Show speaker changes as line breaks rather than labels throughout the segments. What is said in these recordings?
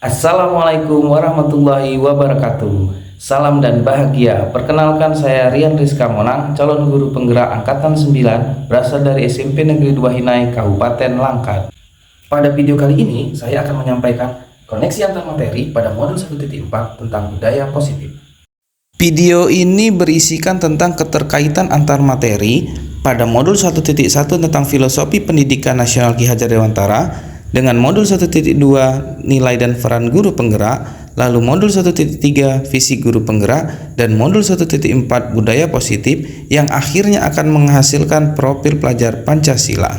Assalamualaikum warahmatullahi wabarakatuh. Salam dan bahagia. Perkenalkan, saya Rian Rizka Monang, calon guru penggerak angkatan 9, berasal dari SMP Negeri 2 Hinai, Kabupaten Langkat. Pada video kali ini, saya akan menyampaikan koneksi antar materi pada modul 1.4 tentang budaya positif. Video ini berisikan tentang keterkaitan antar materi pada modul 1.1 tentang filosofi pendidikan nasional Ki Hajar Dewantara dengan modul 1.2 nilai dan peran guru penggerak, lalu modul 1.3 visi guru penggerak, dan modul 1.4 budaya positif yang akhirnya akan menghasilkan profil pelajar Pancasila.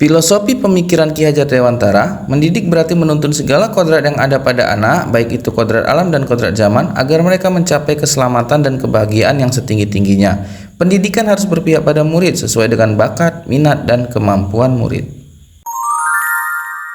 Filosofi pemikiran Ki Hajar Dewantara, mendidik berarti menuntun segala kodrat yang ada pada anak, baik itu kodrat alam dan kodrat zaman, agar mereka mencapai keselamatan dan kebahagiaan yang setinggi-tingginya. Pendidikan harus berpihak pada murid sesuai dengan bakat, minat, dan kemampuan murid.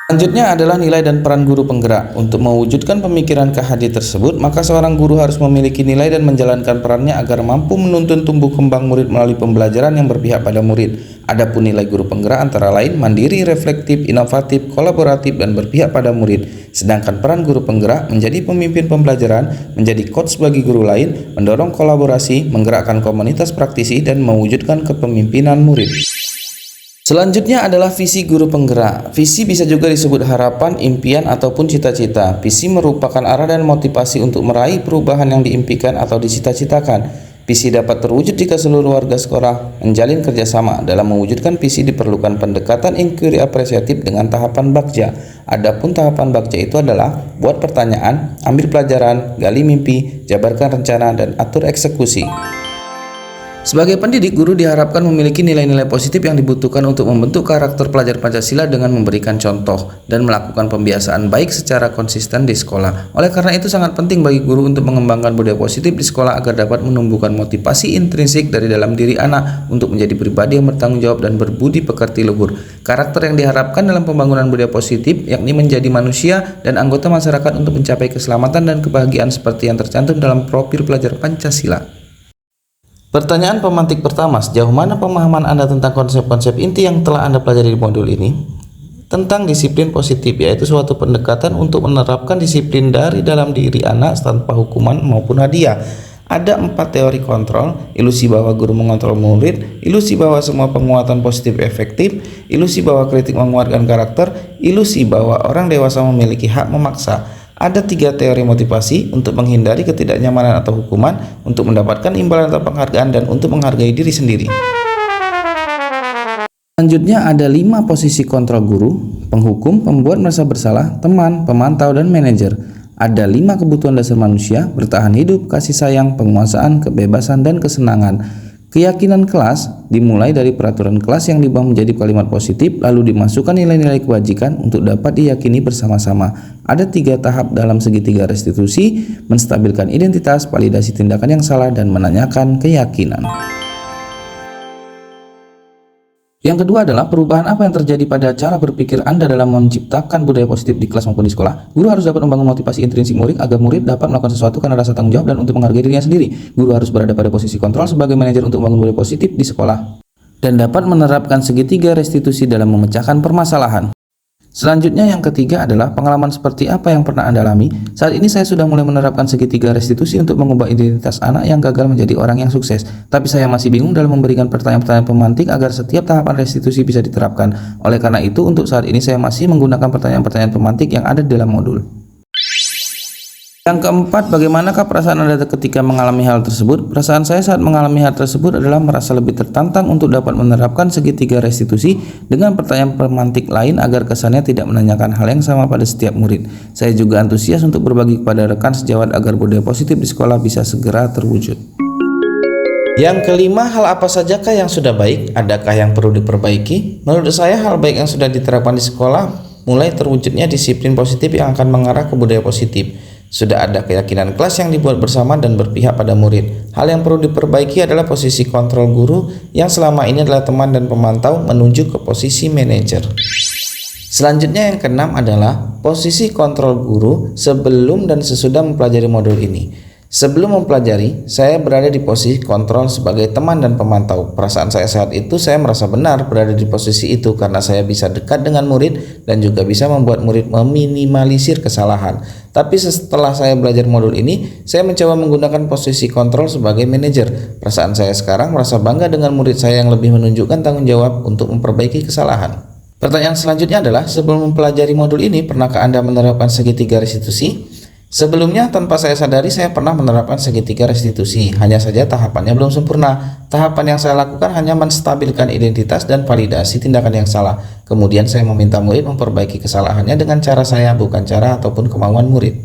Selanjutnya adalah nilai dan peran guru penggerak. Untuk mewujudkan pemikiran KHD tersebut, maka seorang guru harus memiliki nilai dan menjalankan perannya agar mampu menuntun tumbuh kembang murid melalui pembelajaran yang berpihak pada murid. Adapun nilai guru penggerak antara lain mandiri, reflektif, inovatif, kolaboratif, dan berpihak pada murid. Sedangkan peran guru penggerak menjadi pemimpin pembelajaran, menjadi coach bagi guru lain, mendorong kolaborasi, menggerakkan komunitas praktisi, dan mewujudkan kepemimpinan murid. Selanjutnya adalah visi guru penggerak. Visi bisa juga disebut harapan, impian, ataupun cita-cita. Visi merupakan arah dan motivasi untuk meraih perubahan yang diimpikan atau dicita-citakan. Visi dapat terwujud jika seluruh warga sekolah menjalin kerjasama. Dalam mewujudkan visi diperlukan pendekatan inquiry apresiatif dengan tahapan bakja. Adapun tahapan bakja itu adalah buat pertanyaan, ambil pelajaran, gali mimpi, jabarkan rencana, dan atur eksekusi. Sebagai pendidik, guru diharapkan memiliki nilai-nilai positif yang dibutuhkan untuk membentuk karakter pelajar Pancasila dengan memberikan contoh dan melakukan pembiasaan baik secara konsisten di sekolah. Oleh karena itu sangat penting bagi guru untuk mengembangkan budaya positif di sekolah agar dapat menumbuhkan motivasi intrinsik dari dalam diri anak untuk menjadi pribadi yang bertanggung jawab dan berbudi pekerti luhur. Karakter yang diharapkan dalam pembangunan budaya positif yakni menjadi manusia dan anggota masyarakat untuk mencapai keselamatan dan kebahagiaan seperti yang tercantum dalam profil pelajar Pancasila. Pertanyaan pemantik pertama, sejauh mana pemahaman Anda tentang konsep-konsep inti yang telah Anda pelajari di modul ini? Tentang disiplin positif, yaitu suatu pendekatan untuk menerapkan disiplin dari dalam diri anak tanpa hukuman maupun hadiah. Ada 4 teori kontrol: ilusi bahwa guru mengontrol murid, ilusi bahwa semua penguatan positif efektif, ilusi bahwa kritik menguatkan karakter, ilusi bahwa orang dewasa memiliki hak memaksa. Ada 3 teori motivasi: untuk menghindari ketidaknyamanan atau hukuman, untuk mendapatkan imbalan atau penghargaan, dan untuk menghargai diri sendiri. Selanjutnya ada 5 posisi kontrol guru: penghukum, pembuat merasa bersalah, teman, pemantau, dan manajer. Ada 5 kebutuhan dasar manusia: bertahan hidup, kasih sayang, penguasaan, kebebasan, dan kesenangan. Keyakinan kelas dimulai dari peraturan kelas yang diubah menjadi kalimat positif, lalu dimasukkan nilai-nilai kewajiban untuk dapat diyakini bersama-sama. Ada 3 tahap dalam segitiga restitusi: menstabilkan identitas, validasi tindakan yang salah, dan menanyakan keyakinan. Yang kedua adalah perubahan apa yang terjadi pada cara berpikir Anda dalam menciptakan budaya positif di kelas maupun di sekolah. Guru harus dapat membangun motivasi intrinsik murid agar murid dapat melakukan sesuatu karena rasa tanggung jawab dan untuk menghargai dirinya sendiri. Guru harus berada pada posisi kontrol sebagai manajer untuk membangun budaya positif di sekolah dan dapat menerapkan segitiga restitusi dalam memecahkan permasalahan. Selanjutnya yang ketiga adalah pengalaman seperti apa yang pernah Anda alami. Saat ini saya sudah mulai menerapkan segitiga restitusi untuk mengubah identitas anak yang gagal menjadi orang yang sukses. Tapi saya masih bingung dalam memberikan pertanyaan-pertanyaan pemantik agar setiap tahapan restitusi bisa diterapkan. Oleh karena itu untuk saat ini saya masih menggunakan pertanyaan-pertanyaan pemantik yang ada di dalam modul. Yang keempat, bagaimanakah perasaan Anda ketika mengalami hal tersebut? Perasaan saya saat mengalami hal tersebut adalah merasa lebih tertantang untuk dapat menerapkan segitiga restitusi dengan pertanyaan pemantik lain agar kesannya tidak menanyakan hal yang sama pada setiap murid. Saya juga antusias untuk berbagi kepada rekan sejawat agar budaya positif di sekolah bisa segera terwujud. Yang kelima, hal apa sajakah yang sudah baik? Adakah yang perlu diperbaiki? Menurut saya hal baik yang sudah diterapkan di sekolah mulai terwujudnya disiplin positif yang akan mengarah ke budaya positif. Sudah ada keyakinan kelas yang dibuat bersama dan berpihak pada murid. Hal yang perlu diperbaiki adalah posisi kontrol guru yang selama ini adalah teman dan pemantau menuju ke posisi manajer. Selanjutnya yang keenam adalah posisi kontrol guru sebelum dan sesudah mempelajari modul ini. Sebelum mempelajari, saya berada di posisi kontrol sebagai teman dan pemantau. Perasaan saya saat itu, saya merasa benar berada di posisi itu karena saya bisa dekat dengan murid dan juga bisa membuat murid meminimalisir kesalahan. Tapi setelah saya belajar modul ini, saya mencoba menggunakan posisi kontrol sebagai manajer. Perasaan saya sekarang merasa bangga dengan murid saya yang lebih menunjukkan tanggung jawab untuk memperbaiki kesalahan. Pertanyaan selanjutnya adalah, sebelum mempelajari modul ini, pernahkah Anda menerapkan segitiga restitusi? Sebelumnya, tanpa saya sadari, saya pernah menerapkan segitiga restitusi. Hanya saja tahapannya belum sempurna. Tahapan yang saya lakukan hanya menstabilkan identitas dan validasi tindakan yang salah. Kemudian saya meminta murid memperbaiki kesalahannya dengan cara saya, bukan cara ataupun kemauan murid.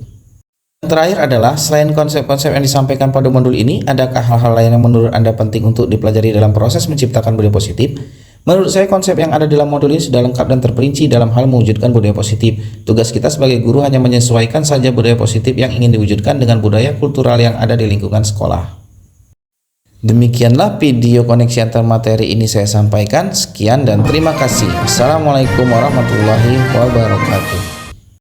Yang terakhir adalah, selain konsep-konsep yang disampaikan pada modul ini, adakah hal-hal lain yang menurut Anda penting untuk dipelajari dalam proses menciptakan budaya positif? Menurut saya, konsep yang ada dalam modul ini sudah lengkap dan terperinci dalam hal mewujudkan budaya positif. Tugas kita sebagai guru hanya menyesuaikan saja budaya positif yang ingin diwujudkan dengan budaya kultural yang ada di lingkungan sekolah. Demikianlah video koneksi antar materi ini saya sampaikan. Sekian dan terima kasih. Assalamualaikum warahmatullahi wabarakatuh.